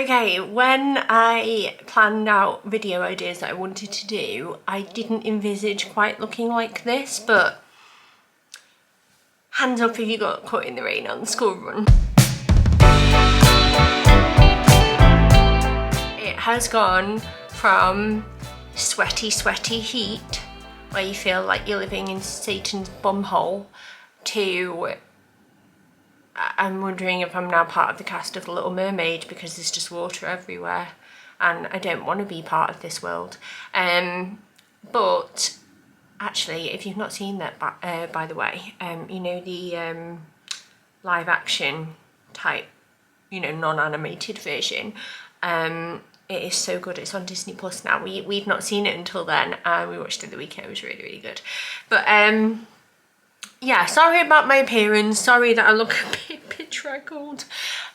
Okay, when I planned out video ideas that I wanted to do, I didn't envisage quite looking like this, but hands up if you got caught in the rain on the school run. It has gone from sweaty heat, where you feel like you're living in Satan's bumhole, to I'm wondering if I'm now part of the cast of The Little Mermaid because there's just water everywhere and I don't want to be part of this world. But actually, if you've not seen that, by the way, you know, the live action type, you know, non-animated version, it is so good. It's on Disney Plus now. We've not seen it until then. We watched it the weekend. It was really good. But yeah, sorry about my appearance, sorry that I look a bit bedraggled,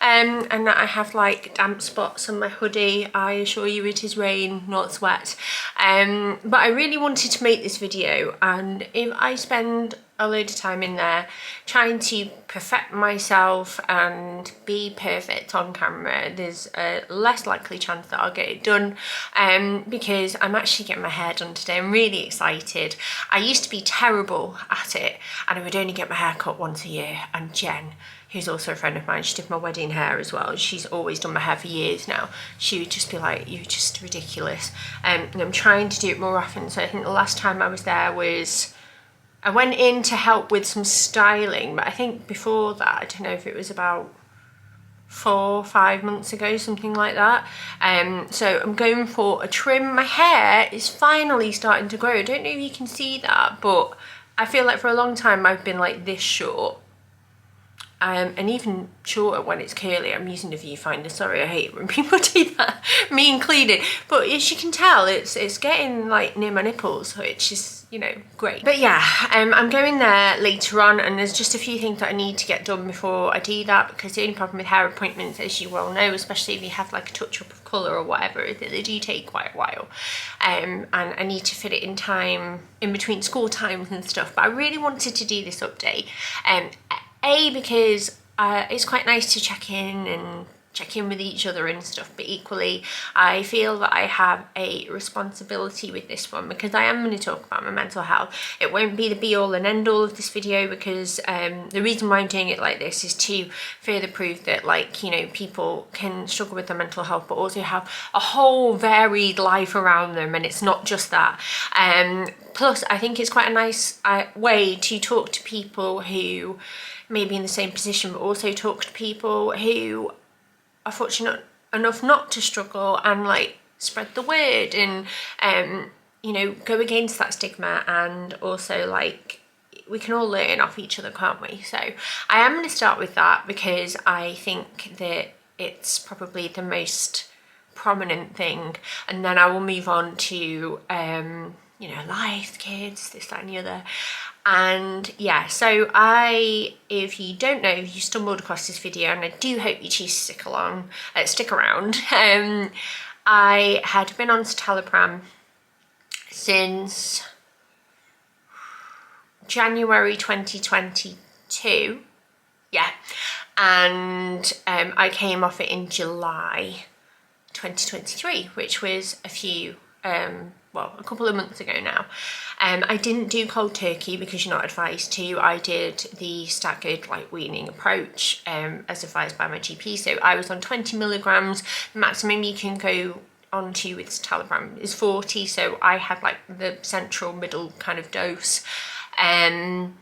and that I have like damp spots on my hoodie. I assure you it is rain, not sweat. But I really wanted to make this video, and if I spend a load of time in there trying to perfect myself and be perfect on camera, there's a less likely chance that I'll get it done, because I'm actually getting my hair done today. I'm really excited. I used to be terrible at it and I would only get my hair cut once a year, and Jen, who's also a friend of mine, she did my wedding hair as well. She's always done my hair for years now. She would just be like, you're just ridiculous. And I'm trying to do it more often. So I think the last time I was there was, I went in to help with some styling, but I think before that, I don't know if it was about 4 or 5 months ago, something like that. So I'm going for a trim. My hair is finally starting to grow. I don't know if you can see that, but I feel like for a long time I've been like this short. And even shorter when it's curly. I'm using the viewfinder, sorry, I hate it when people do that, me included. But as you can tell, it's getting like near my nipples, which is, you know, great. But yeah, I'm going there later on, and there's just a few things that I need to get done before I do that, because the only problem with hair appointments, as you well know, especially if you have like a touch-up of colour or whatever, is that they do take quite a while. And I need to fit it in time, in between school times and stuff. But I really wanted to do this update. Because it's quite nice to check in with each other and stuff, but equally I feel that I have a responsibility with this one, because I am going to talk about my mental health. It won't be the be all and end all of this video, because the reason why I'm doing it like this is to further prove that, like, you know, people can struggle with their mental health but also have a whole varied life around them, and it's not just that. Plus I think it's quite a nice way to talk to people who may be in the same position, but also talk to people who are fortunate enough not to struggle, and like spread the word and you know, go against that stigma. And also, like, we can all learn off each other, can't we? So I am going to start with that, because I think that it's probably the most prominent thing, and then I will move on to you know, life, kids, this, that and the other. And yeah, so if you don't know, if you stumbled across this video, and I do hope you choose to stick around, I had been on citalopram since January 2022, yeah, and I came off it in July 2023, which was a couple of months ago now. I didn't do cold turkey because you're not advised to. I did the staggered like weaning approach as advised by my GP. So I was on 20 milligrams. The maximum you can go on to with citalopram is 40. So I had like the central middle kind of dose. And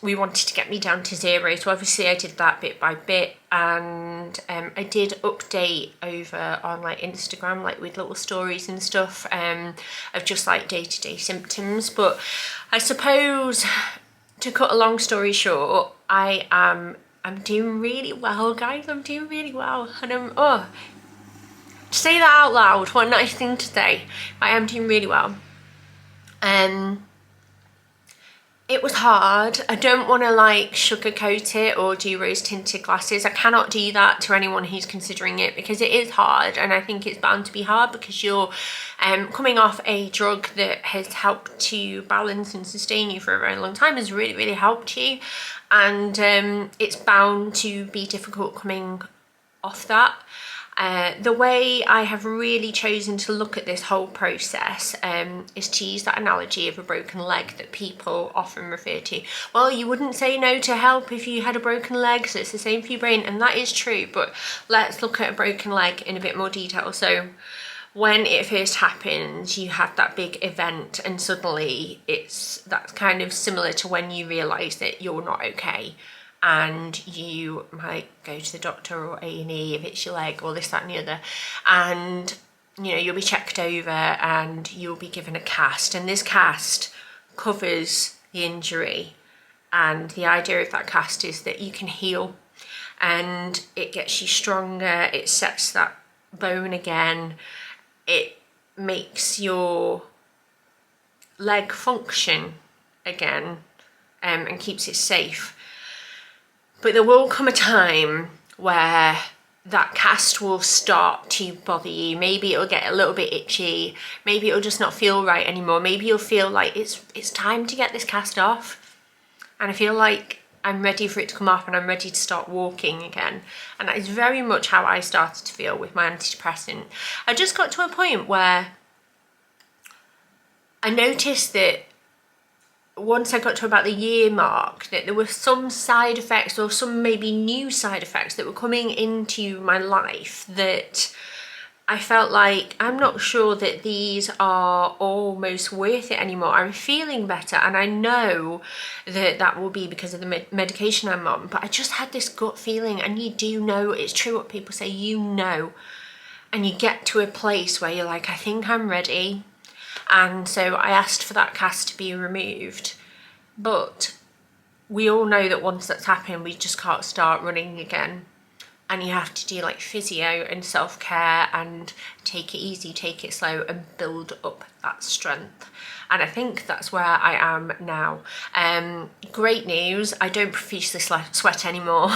we wanted to get me down to 0, so obviously I did that bit by bit, and I did update over on like Instagram, like with little stories and stuff, of just like day-to-day symptoms. But I suppose, to cut a long story short, I'm doing really well, guys. I'm doing really well, and to say that out loud, what a nice thing to say. I am doing really well. It was hard. I don't want to like sugarcoat it or do rose tinted glasses. I cannot do that to anyone who's considering it, because it is hard, and I think it's bound to be hard because you're coming off a drug that has helped to balance and sustain you for a very long time, has really helped you, and it's bound to be difficult coming off that. The way I have really chosen to look at this whole process is to use that analogy of a broken leg that people often refer to. Well, you wouldn't say no to help if you had a broken leg, so it's the same for your brain, and that is true, but let's look at a broken leg in a bit more detail. So when it first happens, you have that big event, and suddenly that's kind of similar to when you realise that you're not okay. And you might go to the doctor or A&E if it's your leg or this, that and the other. And, you know, you'll be checked over and you'll be given a cast. And this cast covers the injury. And the idea of that cast is that you can heal. And it gets you stronger. It sets that bone again. It makes your leg function again and keeps it safe. But there will come a time where that cast will start to bother you. Maybe it'll get a little bit itchy. Maybe it'll just not feel right anymore. Maybe you'll feel like it's time to get this cast off. And I feel like I'm ready for it to come off and I'm ready to start walking again. And that is very much how I started to feel with my antidepressant. I just got to a point where I noticed that once I got to about the year mark, that there were some side effects or some maybe new side effects that were coming into my life that I felt like, I'm not sure that these are almost worth it anymore. I'm feeling better and I know that that will be because of the medication I'm on, but I just had this gut feeling, and you do know, it's true what people say, you know, and you get to a place where you're like, I think I'm ready. And so I asked for that cast to be removed. But we all know that once that's happened, we just can't start running again. And you have to do like physio and self-care and take it easy, take it slow, and build up that strength. And I think that's where I am now. Great news, I don't profusely sweat anymore.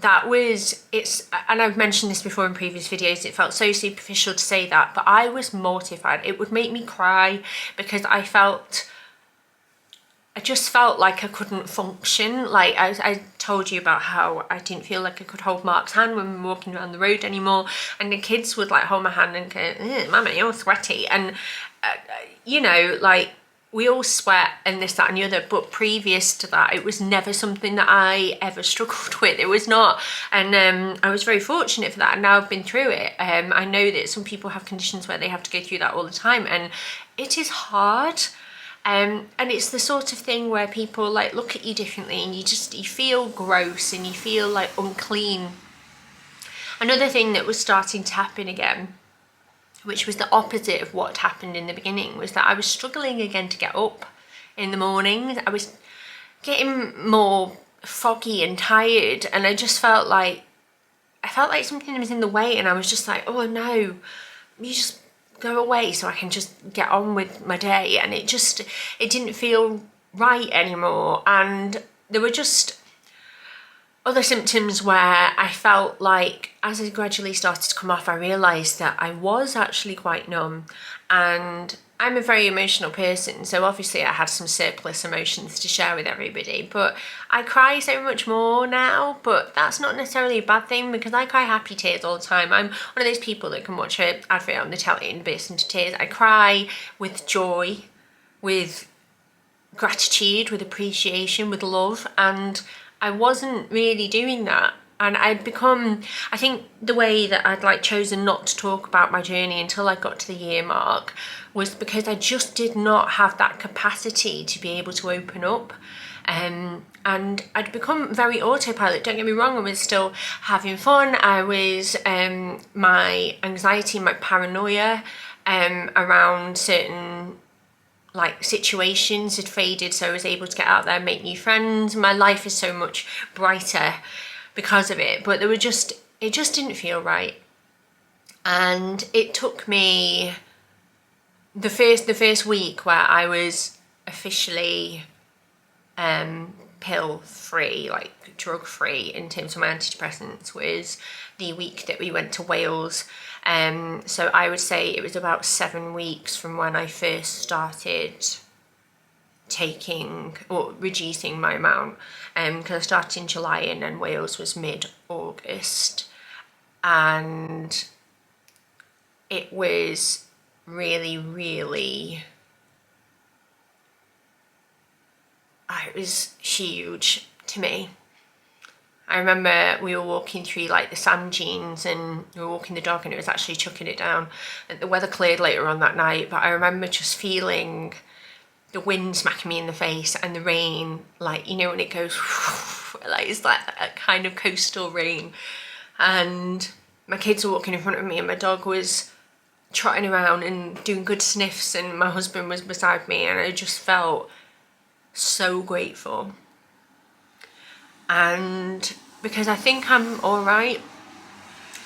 And I've mentioned this before in previous videos, it felt so superficial to say that, but I was mortified. It would make me cry because I just felt like I couldn't function. Like I told you about how I didn't feel like I could hold Mark's hand when we were walking around the road anymore, and the kids would like hold my hand and go, Mama, you're sweaty. And you know, like, we all sweat and this, that and the other, but previous to that, it was never something that I ever struggled with. It was not. And I was very fortunate for that, and now I've been through it. I know that some people have conditions where they have to go through that all the time, and it is hard. And it's the sort of thing where people like look at you differently, and you feel gross and you feel like unclean. Another thing that was starting to happen again, which was the opposite of what happened in the beginning, was that I was struggling again to get up in the mornings. I was getting more foggy and tired, and I felt like something was in the way, and I was just like, oh no, you just go away so I can just get on with my day. And it didn't feel right anymore. And there were just other symptoms where I felt like, as I gradually started to come off, I realised that I was actually quite numb. And I'm a very emotional person, so obviously I had some surplus emotions to share with everybody, but I cry so much more now. But that's not necessarily a bad thing, because I cry happy tears all the time. I'm one of those people that can watch an advert on the telly and burst into tears. I cry with joy, with gratitude, with appreciation, with love, and I wasn't really doing that. And I think the way that I'd like chosen not to talk about my journey until I got to the year mark was because I just did not have that capacity to be able to open up. And I'd become very autopilot. Don't get me wrong, I was still having fun. I was, my anxiety, my paranoia around certain like situations had faded, so I was able to get out there and make new friends. My life is so much brighter because of it, but it just didn't feel right. And it took me the first week where I was officially pill free, like drug free in terms of my antidepressants, was the week that we went to Wales. So I would say it was about 7 weeks from when I first started taking or reducing my amount, because I started in July and then Wales was mid-August. and it was really, really, it was huge to me. I remember we were walking through like the sand dunes and we were walking the dog and it was actually chucking it down. And the weather cleared later on that night, but I remember just feeling the wind smacking me in the face and the rain, like, you know, when it goes, like it's like a kind of coastal rain. And my kids were walking in front of me and my dog was trotting around and doing good sniffs and my husband was beside me, and I just felt so grateful. And because I think I'm all right.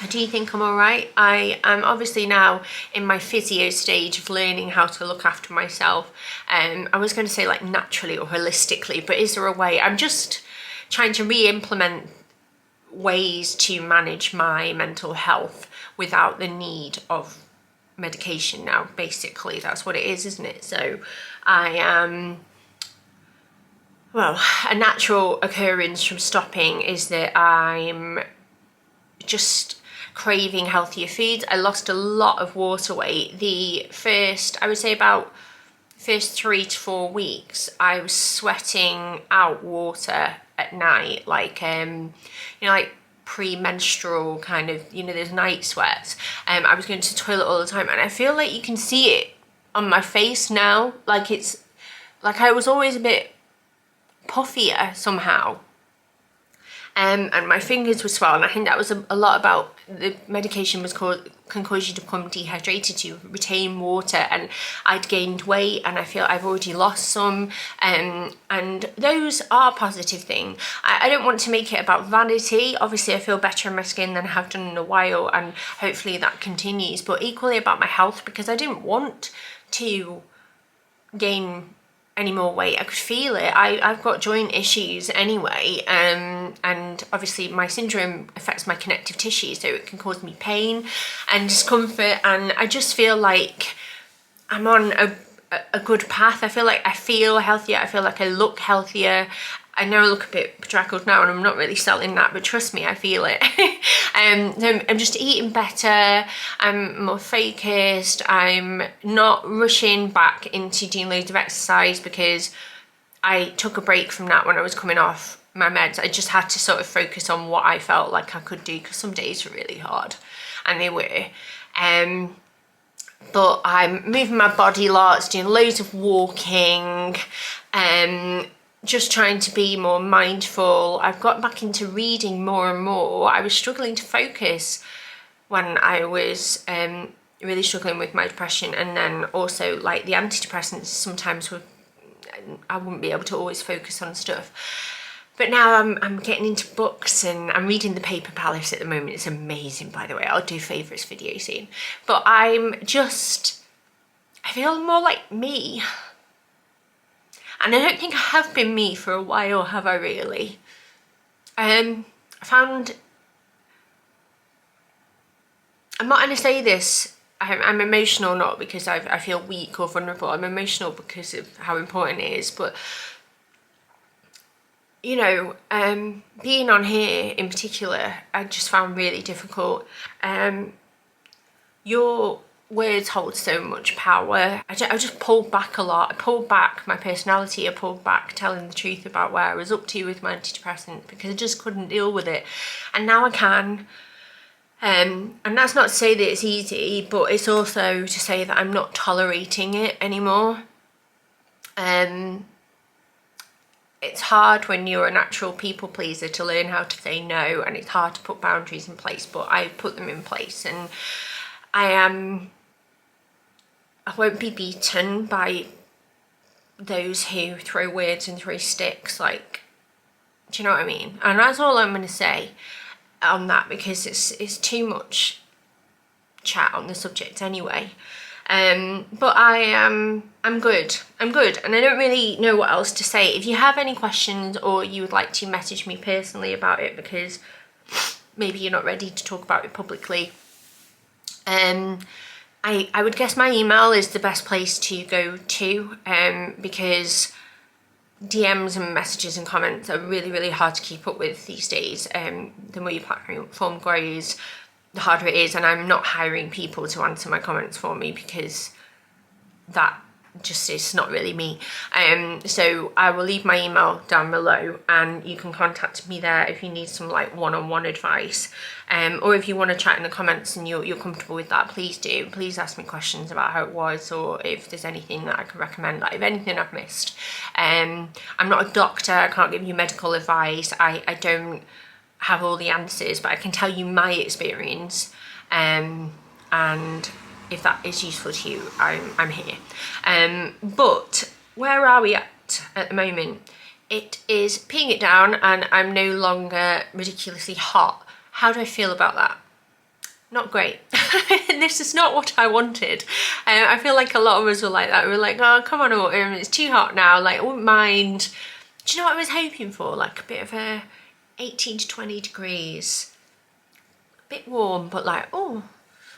I do think I'm all right. I am obviously now in my physio stage of learning how to look after myself. I was going to say like naturally or holistically, but is there a way? I'm just trying to re-implement ways to manage my mental health without the need of medication now. Basically, that's what it is, isn't it? So I am... Well, a natural occurrence from stopping is that I'm just craving healthier foods. I lost a lot of water weight. The first, I would say about first 3 to 4 weeks, I was sweating out water at night, like, you know, like pre-menstrual kind of, you know, there's night sweats. I was going to the toilet all the time, and I feel like you can see it on my face now. Like it's, like I was always a bit puffier somehow, and my fingers were swollen. I think that was a lot about the medication can cause you to become dehydrated, to retain water, and I'd gained weight and I feel I've already lost some, and those are positive things. I don't want to make it about vanity. Obviously I feel better in my skin than I have done in a while, and hopefully that continues, but equally about my health, because I didn't want to gain any more weight. I could feel it. I've got joint issues anyway, and obviously my syndrome affects my connective tissue, so it can cause me pain and discomfort, and I just feel like I'm on a good path. I feel like I feel healthier. I feel like I look healthier. I know I look a bit bedraggled now and I'm not really selling that, but trust me, I feel it. So I'm just eating better, I'm more focused, I'm not rushing back into doing loads of exercise because I took a break from that when I was coming off my meds. I just had to sort of focus on what I felt like I could do, because some days were really hard, and they were. But I'm moving my body lots, doing loads of walking, just trying to be more mindful. I've got back into reading more and more. I was struggling to focus when I was really struggling with my depression, and then also like the antidepressants sometimes were, I wouldn't be able to always focus on stuff. But now I'm getting into books and I'm reading The Paper Palace at the moment. It's amazing, by the way. I'll do favourites video soon. But I feel more like me. And I don't think I have been me for a while, have I really? I found, I'm not going to say this, I'm emotional not because I feel weak or vulnerable. I'm emotional because of how important it is. But, you know, being on here in particular, I just found really difficult. Your words hold so much power. I just pulled back a lot. I pulled back my personality. I pulled back telling the truth about where I was up to with my antidepressant, because I just couldn't deal with it. And now I can. And that's not to say that it's easy, but it's also to say that I'm not tolerating it anymore. It's hard when you're a natural people pleaser to learn how to say no, and it's hard to put boundaries in place, but I put them in place, and I won't be beaten by those who throw words and throw sticks, like, do you know what I mean? And that's all I'm going to say on that, because it's too much chat on the subject anyway. But I'm good, and I don't really know what else to say. If you have any questions or you would like to message me personally about it, because maybe you're not ready to talk about it publicly, I would guess my email is the best place to go to, because DMs and messages and comments are really, really hard to keep up with these days. The more your platform grows, the harder it is. And I'm not hiring people to answer my comments for me, because that just is not really me. So I will leave my email down below, and you can contact me there if you need some like one-on-one advice, or if you want to chat in the comments and you're comfortable with that, please do. Please ask me questions about how it was, or if there's anything that I could recommend, like if anything I've missed. I'm not a doctor, I can't give you medical advice, I don't have all the answers, but I can tell you my experience, and if that is useful to you, I'm here. But where are we at the moment? It is peeing it down, and I'm no longer ridiculously hot. How do I feel about that? Not great. This is not what I wanted. I feel like a lot of us were like that. We were like, oh, come on, autumn, it's too hot now. Like, I wouldn't mind. Do you know what I was hoping for? Like a bit of a 18 to 20 degrees. A bit warm, but like, oh,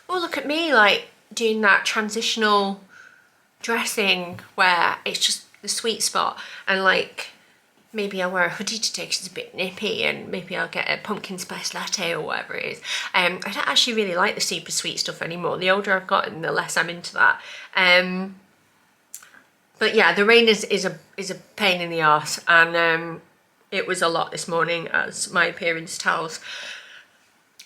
look at me, like, doing that transitional dressing where it's just the sweet spot, and like maybe I'll wear a hoodie today because it's a bit nippy, and maybe I'll get a pumpkin spice latte or whatever it is. I don't actually really like the super sweet stuff anymore. The older I've gotten, the less I'm into that. But yeah, the rain is a pain in the arse, and it was a lot this morning, as my appearance tells.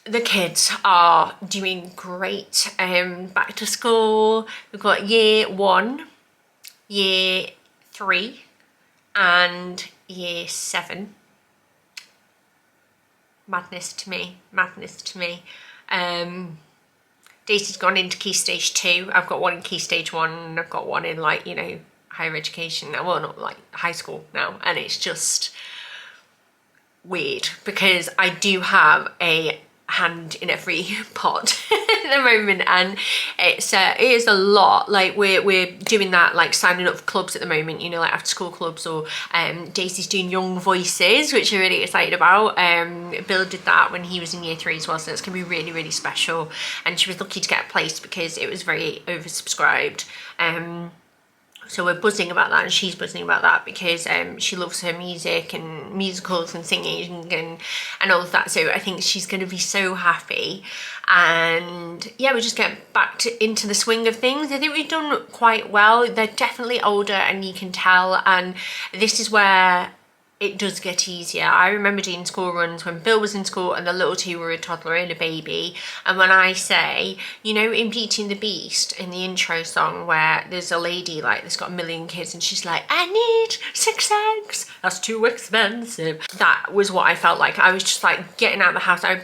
The kids are doing great. Back to school, we've got year 1, year 3 and year 7. Madness to me. Daisy's gone into key stage 2. I've got one in key stage 1, and I've got one in, like, you know, higher education now. Well, not like high school now, and it's just weird because I do have a hand in every pot at the moment, and it is a lot. Like we're doing that, like signing up for clubs at the moment, you know, like after school clubs, or Daisy's doing Young Voices, which I'm really excited about. Bill did that when he was in year 3 as well, so it's gonna be really, really special, and she was lucky to get a place because it was very oversubscribed. So we're buzzing about that, and she's buzzing about that because she loves her music and musicals and singing and all of that. So I think she's going to be so happy. And yeah, we just get back into the swing of things. I think we've done quite well. They're definitely older, and you can tell. And this is where it does get easier. I remember doing school runs when Bill was in school and the little two were a toddler and a baby. And when I say, you know, in Beauty and the Beast, in the intro song, where there's a lady like that's got a million kids and she's like, I need 6 eggs, that's too expensive. That was what I felt like. I was just like getting out of the house. I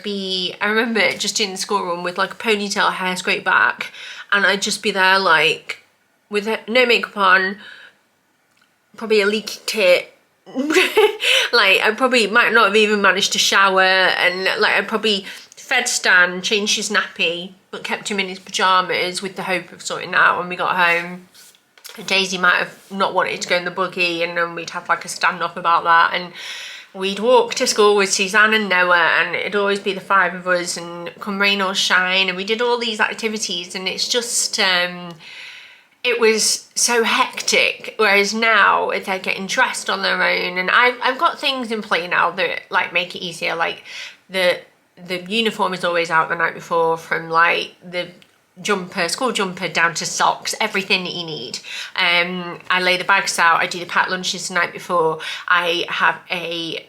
remember just doing the school run with like a ponytail, hair straight back, and I'd just be there like with no makeup on, probably a leaky tit, like I probably might not have even managed to shower, and like I probably fed Stan, changed his nappy, but kept him in his pyjamas with the hope of sorting that out when we got home. Daisy might have not wanted to go in the buggy, and then we'd have like a standoff about that, and we'd walk to school with Suzanne and Noah, and it'd always be the 5 of us, and come rain or shine, and we did all these activities, and it's just it was so hectic. Whereas now they're getting dressed on their own, and I've got things in play now that like make it easier. Like the uniform is always out the night before, from like the jumper, school jumper, down to socks, everything that you need. I lay the bags out, I do the packed lunches the night before. I have a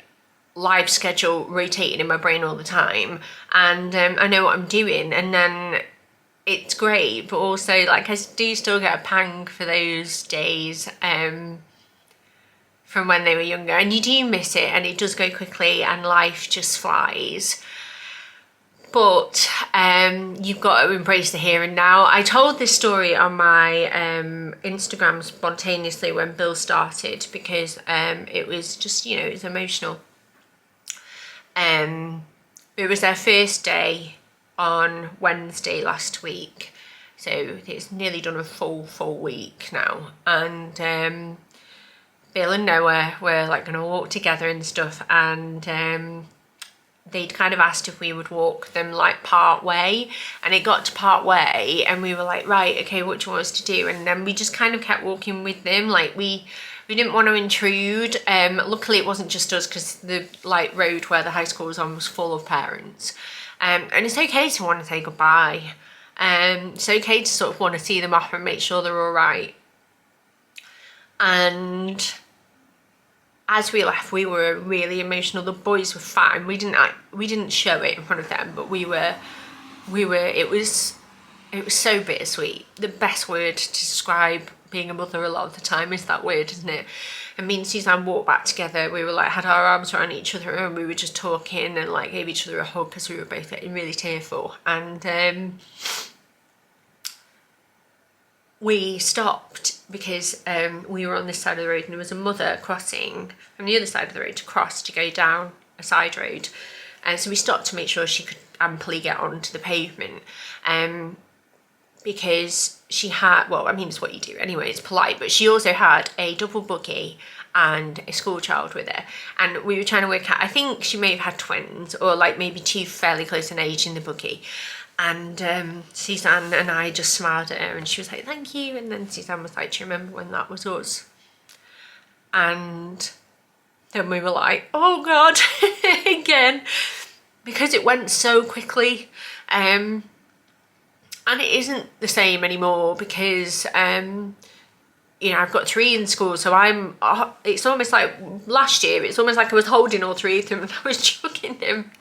live schedule rotating in my brain all the time, and I know what I'm doing, and then it's great. But also, like, I do still get a pang for those days from when they were younger, and you do miss it, and it does go quickly, and life just flies. But you've got to embrace the here and now. I told this story on my Instagram spontaneously when Bill started, because it was just, you know, it was emotional. It was their first day on Wednesday last week, so it's nearly done a full week now, and Bill and Noah were like going to walk together and stuff, and they'd kind of asked if we would walk them like part way, and it got to part way, and we were like, right, okay, what do you want us to do? And then we just kind of kept walking with them. Like we didn't want to intrude. Luckily it wasn't just us, because the like road where the high school was on was full of parents. And it's okay to want to say goodbye. It's okay to sort of want to see them off and make sure they're all right. And as we left, we were really emotional. The boys were fine. We didn't show it in front of them, but we were. It was so bittersweet. The best word to describe being a mother a lot of the time is that word, isn't it? And me and Suzanne walked back together. We were like, had our arms around each other, and we were just talking and like gave each other a hug because we were both getting really tearful. And we stopped because we were on this side of the road, and there was a mother crossing from the other side of the road to go down a side road. And so we stopped to make sure she could amply get onto the pavement. Because she had, well, I mean, it's what you do anyway, it's polite, but she also had a double buggy and a school child with her. And we were trying to work out, I think she may have had twins, or like maybe two fairly close in age in the buggy. And Suzanne and I just smiled at her, and she was like, thank you. And then Suzanne was like, do you remember when that was us? And then we were like, oh God, again, because it went so quickly. And it isn't the same anymore because, you know, I've got 3 in school. So it's almost like last year, it's almost like I was holding all 3 of them and I was chucking them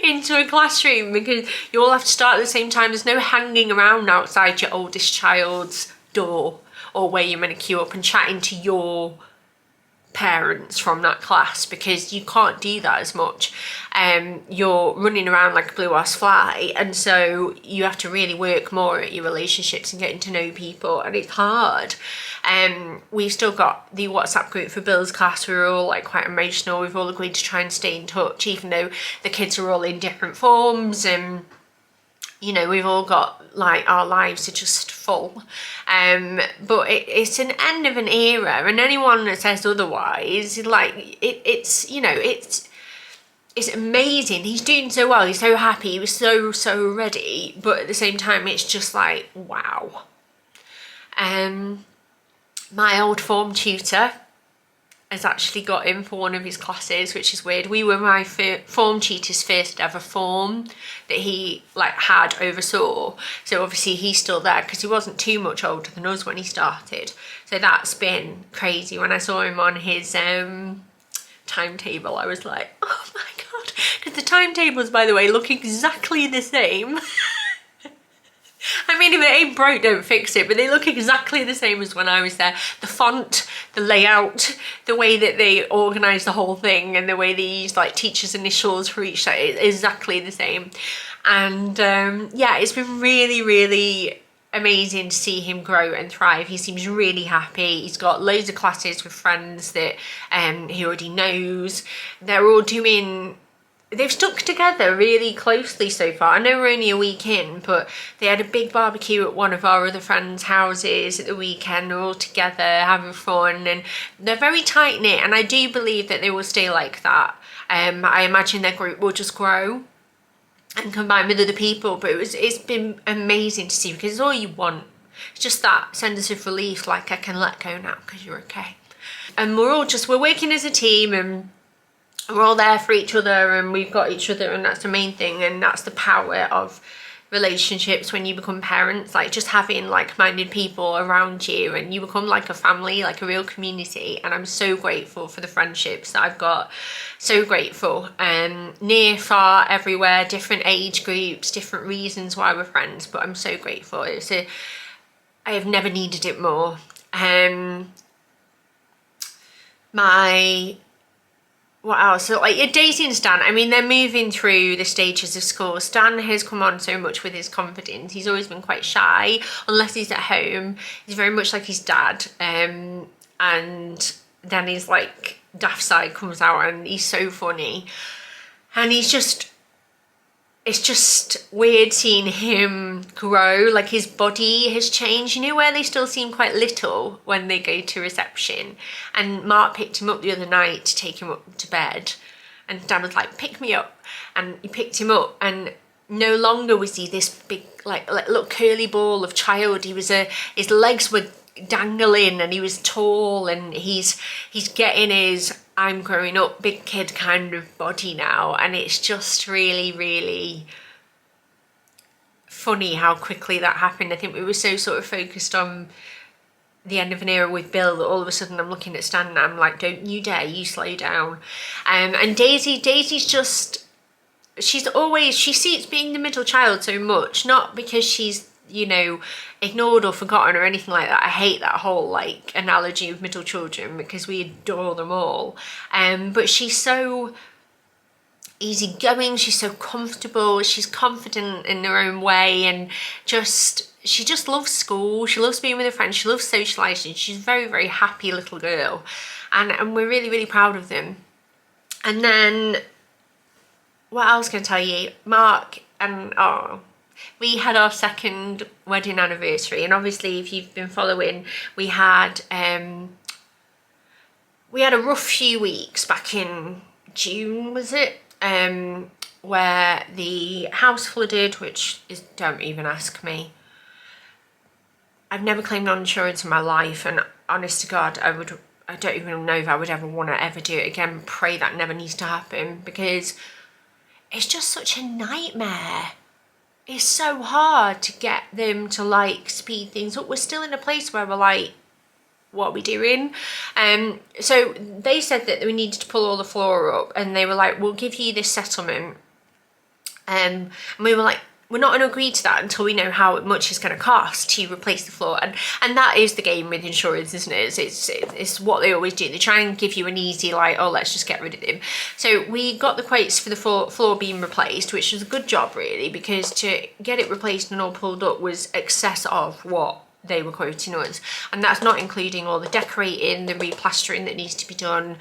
into a classroom because you all have to start at the same time. There's no hanging around outside your oldest child's door or where you're meant to queue up and chatting to your parents from that class, because you can't do that as much. You're running around like a blue ass fly, and so you have to really work more at your relationships and getting to know people, and it's hard. We've still got the WhatsApp group for Bill's class. We're all like quite emotional. We've all agreed to try and stay in touch, even though the kids are all in different forms, and you know, we've all got like our lives are just full. But it's an end of an era, and anyone that says otherwise, like it's you know, it's amazing. He's doing so well. He's so happy. He was so ready. But at the same time, it's just like wow. My old form tutor has actually got him for one of his classes, which is weird. We were my form tutor's first ever form that he like had oversaw. So obviously he's still there because he wasn't too much older than us when he started. So that's been crazy. When I saw him on his timetable, I was like, oh my God. Because the timetables, by the way, look exactly the same. I mean, if it ain't broke, don't fix it, but they look exactly the same as when I was there. The font, the layout, the way that they organise the whole thing, and the way they use like teachers' initials for each side is exactly the same. And yeah, it's been really, really amazing to see him grow and thrive. He seems really happy. He's got loads of classes with friends that he already knows. They're all doing... They've stuck together really closely so far. I know we're only a week in, but they had a big barbecue at one of our other friends' houses at the weekend. They're all together having fun, and they're very tight-knit, and I do believe that they will stay like that. I imagine their group will just grow and combine with other people, but it's been amazing to see, because it's all you want. It's just that sense of relief, like I can let go now because you're okay. And we're working as a team, and we're all there for each other, and we've got each other, and that's the main thing. And that's the power of relationships when you become parents, like just having like-minded people around you, and you become like a family, like a real community. And I'm so grateful for the friendships that I've got. So grateful. Near, far, everywhere, different age groups, different reasons why we're friends, but I'm so grateful. I have never needed it more. What else? So like dating Stan, I mean, they're moving through the stages of school. Stan has come on so much with his confidence. He's always been quite shy, unless he's at home. He's very much like his dad. And then his like daft side comes out, and he's so funny. And it's just weird seeing him grow. Like his body has changed, you know, where they still seem quite little when they go to reception. And Mark picked him up the other night to take him up to bed, and Dad was like, pick me up. And he picked him up, and no longer was he this big like little curly ball of child. His legs were dangling, and he was tall, and he's getting his I'm growing up big kid kind of body now. And it's just really, really funny how quickly that happened. I think we were so sort of focused on the end of an era with Bill that all of a sudden I'm looking at Stan and I'm like, don't you dare, you slow down. And Daisy's just, she sees being the middle child so much, not because she's, you know, ignored or forgotten or anything like that. I hate that whole like analogy of middle children because we adore them all. But she's so easygoing, she's so comfortable, she's confident in her own way, and she just loves school, she loves being with her friends, she loves socialising. She's a very, very happy little girl, and we're really, really proud of them. And then what else can I tell you? Mark and we had our second wedding anniversary, and obviously if you've been following, we had a rough few weeks back in June, was it? Where the house flooded, which is, don't even ask me. I've never claimed on insurance in my life, and honest to God, I don't even know if I would ever want to ever do it again. Pray that never needs to happen, because it's just such a nightmare. It's so hard to get them to like speed things up. We're still in a place where we're like, what are we doing? So they said that we needed to pull all the floor up, and they were like, we'll give you this settlement. And we were like, we're not going to agree to that until we know how much it's going to cost to replace the floor. And that is the game with insurance, isn't it? It's what they always do. They try and give you an easy, like, oh, let's just get rid of them. So we got the quotes for the floor being replaced, which was a good job, really, because to get it replaced and all pulled up was excess of what they were quoting us, and that's not including all the decorating, the replastering that needs to be done,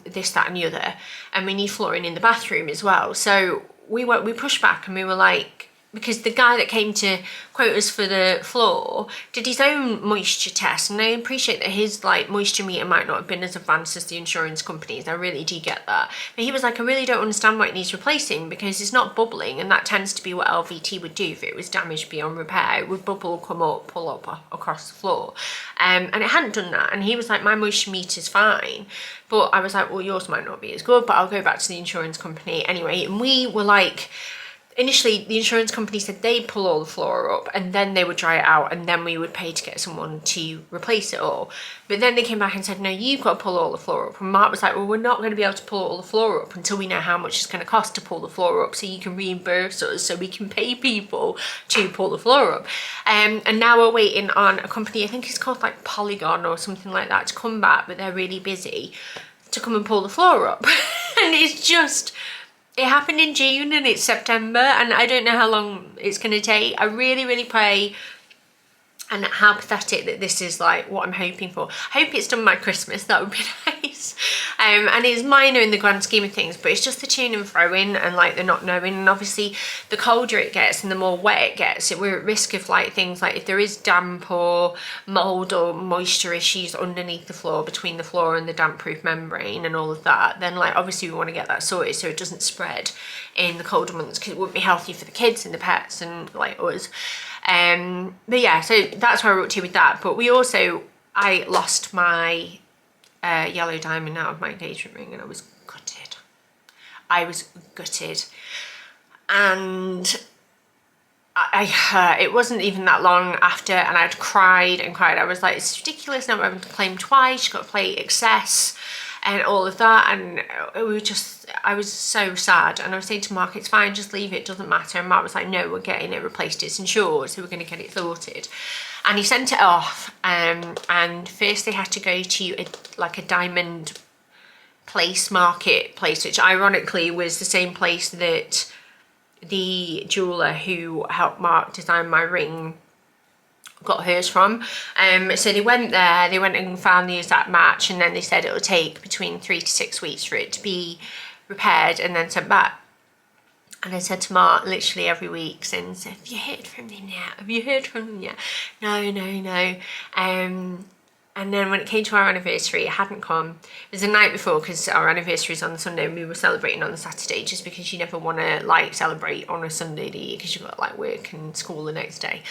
this, that and the other, and we need flooring in the bathroom as well. So we pushed back, and we were like, because the guy that came to quote us for the floor did his own moisture test, and I appreciate that his like moisture meter might not have been as advanced as the insurance companies. I really do get that, but he was like, I really don't understand why it needs replacing, because it's not bubbling, and that tends to be what LVT would do if it was damaged beyond repair. It would bubble, come up, pull up across the floor, and it hadn't done that. And he was like, my moisture meter's fine. But I was like, well, yours might not be as good, but I'll go back to the insurance company anyway. And we were like, initially the insurance company said they'd pull all the floor up and then they would dry it out, and then we would pay to get someone to replace it all. But then they came back and said, no, you've got to pull all the floor up. And Mark was like, well, we're not going to be able to pull all the floor up until we know how much it's going to cost to pull the floor up, so you can reimburse us so we can pay people to pull the floor up. And now we're waiting on a company, I think it's called like Polygon or something like that, to come back, but they're really busy, to come and pull the floor up. And it's just, it happened in June and it's September, and I don't know how long it's going to take. I really, really pray, and how pathetic that this is like what I'm hoping for. I hope it's done by Christmas, that would be nice. And it's minor in the grand scheme of things, but it's just the to and fro-in and like the not knowing. And obviously the colder it gets and the more wet it gets, we're at risk of like things like if there is damp or mold or moisture issues underneath the floor, between the floor and the damp proof membrane and all of that, then like obviously we want to get that sorted so it doesn't spread in the colder months, because it wouldn't be healthy for the kids and the pets and like us. But yeah, so that's where we're up to with that. But I lost my yellow diamond out of my engagement ring, and I was gutted. And it wasn't even that long after, and I'd cried and cried. I was like, it's ridiculous, now I'm having to claim twice, you've got to pay excess and all of that. And I was so sad, and I was saying to Mark, it's fine, just leave it, doesn't matter. And Mark was like, no, we're getting it replaced, it's insured, so we're going to get it sorted. And he sent it off, and first they had to go to a diamond marketplace, which ironically was the same place that the jeweller who helped Mark design my ring got hers from. So they went there, they went and found the exact match, and then they said it would take between 3 to 6 weeks for it to be repaired and then sent back. And I said to Mark literally every week since, have you heard from them yet? Have you heard from them yet? No. And then when it came to our anniversary, it hadn't come. It was the night before, because our anniversary is on the Sunday and we were celebrating on the Saturday, just because you never want to like celebrate on a Sunday, do you? Because you've got like work and school the next day.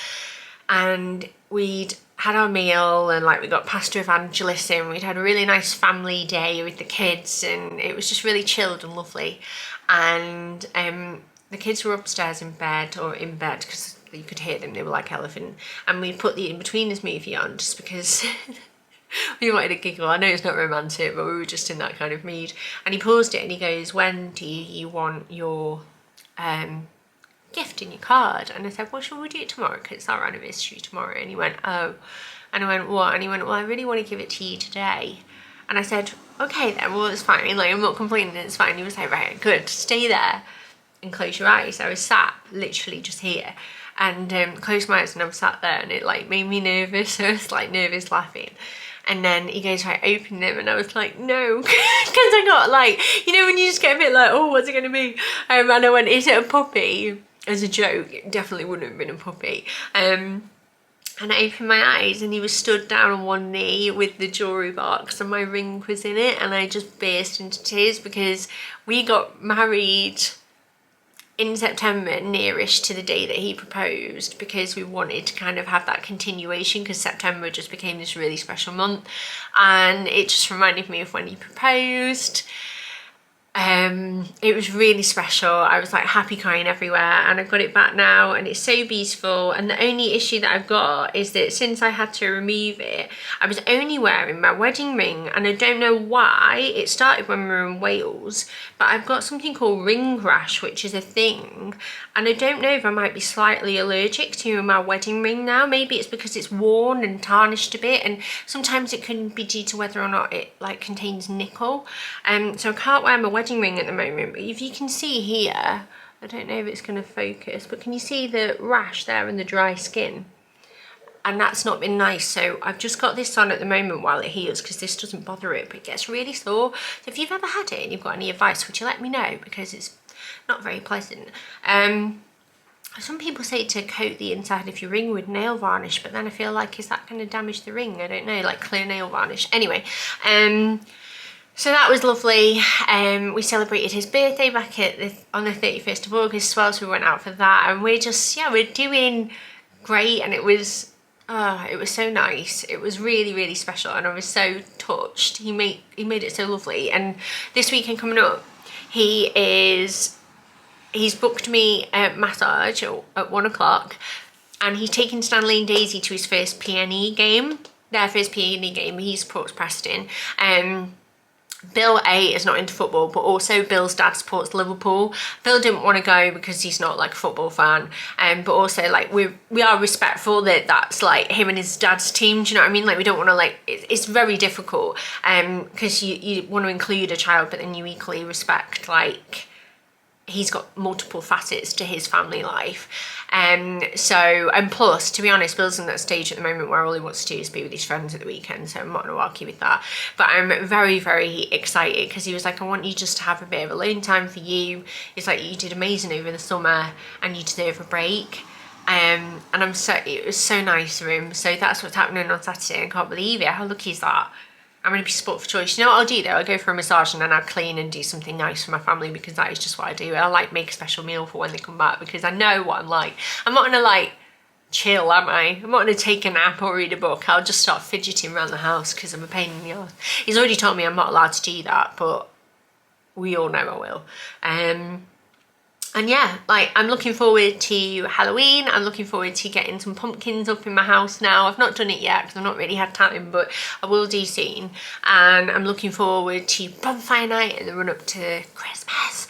And we'd had our meal, and like we got Pastor Evangelist in, we'd had a really nice family day with the kids, and it was just really chilled and lovely. And the kids were upstairs in bed, because you could hear them, they were like elephant, and we put the In-Betweeners movie on just because we wanted a giggle. I know it's not romantic, but we were just in that kind of mood. And he paused it and he goes, when do you want your gift in your card? And I said, well, shall we do it tomorrow, because it's our anniversary tomorrow? And he went, oh. And I went, what? And he went, well, I really want to give it to you today. And I said, okay then, well, it's fine, like, I'm not complaining, it's fine. He was like, right, good, stay there and close your eyes. I was sat literally just here and closed my eyes, and I was sat there, and it like made me nervous. So I was like nervous laughing. And then he goes, right, open them. And I was like, no, because I got like, you know, when you just get a bit like, oh, what's it going to be? And I went, is it a puppy? As a joke, it definitely wouldn't have been a puppy. And I opened my eyes, and he was stood down on one knee with the jewellery box, and my ring was in it, and I just burst into tears because we got married in September, nearish to the day that he proposed, because we wanted to kind of have that continuation, because September just became this really special month, and it just reminded me of when he proposed. It was really special. I was like happy crying everywhere, and I've got it back now, and it's so beautiful. And the only issue that I've got is that since I had to remove it, I was only wearing my wedding ring, and I don't know why. It started when we were in Wales, but I've got something called ring rash, which is a thing, and I don't know if I might be slightly allergic to my wedding ring now. Maybe it's because it's worn and tarnished a bit, and sometimes it can be due to whether or not it like contains nickel. So I can't wear my wedding ring at the moment, but if you can see here, I don't know if it's going to focus, but can you see the rash there and the dry skin? And that's not been nice, so I've just got this on at the moment while it heals, because this doesn't bother it, but it gets really sore. So if you've ever had it and you've got any advice, would you let me know, because it's not very pleasant. Some people say to coat the inside of your ring with nail varnish, but then I feel like, is that going to damage the ring? I don't know, like clear nail varnish. Anyway, so that was lovely. We celebrated his birthday back on the 31st of August as well, so we went out for that, and we're just, yeah, we're doing great, and it was so nice. It was really, really special, and I was so touched. He made it so lovely. And this weekend coming up, he's booked me a massage at 1 o'clock, and he's taken Stanley and Daisy to his first PNE game. Their first PNE game. He supports Preston. Bill is not into football, but also Bill's dad supports Liverpool. Bill didn't want to go because he's not like a football fan, but also like we are respectful that that's like him and his dad's team. Do you know what I mean? Like we don't want to like it's very difficult because you want to include a child, but then you equally respect like he's got multiple facets to his family life. And plus, to be honest, Bill's in that stage at the moment where all he wants to do is be with his friends at the weekend, so I'm not going to argue with that. But I'm very, very excited because he was like, I want you just to have a bit of alone time for you. It's like, you did amazing over the summer and you deserve a break. And it was so nice of him. So that's what's happening on Saturday. I can't believe it. How lucky is that? I'm going to be sport for choice. You know what I'll do though? I'll go for a massage and then I'll clean and do something nice for my family, because that is just what I do. I like make a special meal for when they come back, because I know what I'm like. I'm not going to like chill, am I? I'm not going to take a nap or read a book. I'll just start fidgeting around the house because I'm a pain in the arse. He's already told me I'm not allowed to do that, but we all know I will. And yeah, like I'm looking forward to Halloween. I'm looking forward to getting some pumpkins up in my house now. I've not done it yet because I've not really had time, but I will do soon. And I'm looking forward to bonfire night and the run up to Christmas.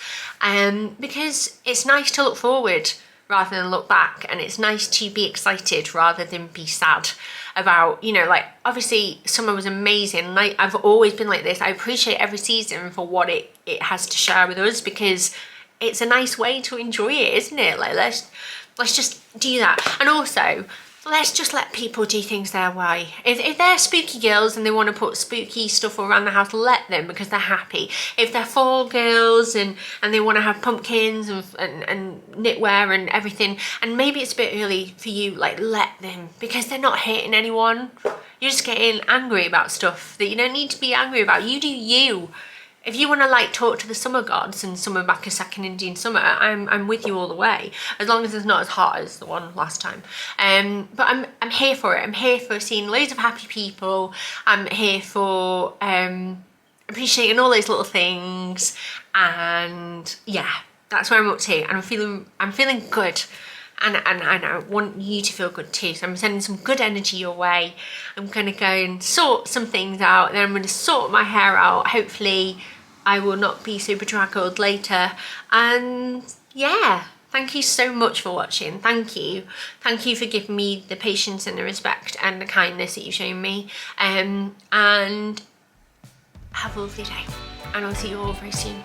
Because it's nice to look forward rather than look back, and it's nice to be excited rather than be sad about, you know, like obviously summer was amazing. Like I've always been like this. I appreciate every season for what it has to share with us, because it's a nice way to enjoy it, isn't it? Like let's just do that. And also, let's just let people do things their way. If they're spooky girls and they want to put spooky stuff around the house, let them, because they're happy. If they're fall girls and they want to have pumpkins and knitwear and everything, and maybe it's a bit early for you, like let them, because they're not hurting anyone. You're just getting angry about stuff that you don't need to be angry about. You do you. If you want to like talk to the summer gods and summer back a second Indian summer, I'm with you all the way, as long as it's not as hot as the one last time. But I'm here for it. I'm here for seeing loads of happy people. I'm here for appreciating all those little things, and yeah, that's where I'm up to, and I'm feeling good. And I want you to feel good too. So I'm sending some good energy your way. I'm gonna go and sort some things out, then I'm gonna sort my hair out. Hopefully I will not be so bedraggled later. And yeah, thank you so much for watching. Thank you for giving me the patience and the respect and the kindness that you've shown me. And have a lovely day, and I'll see you all very soon.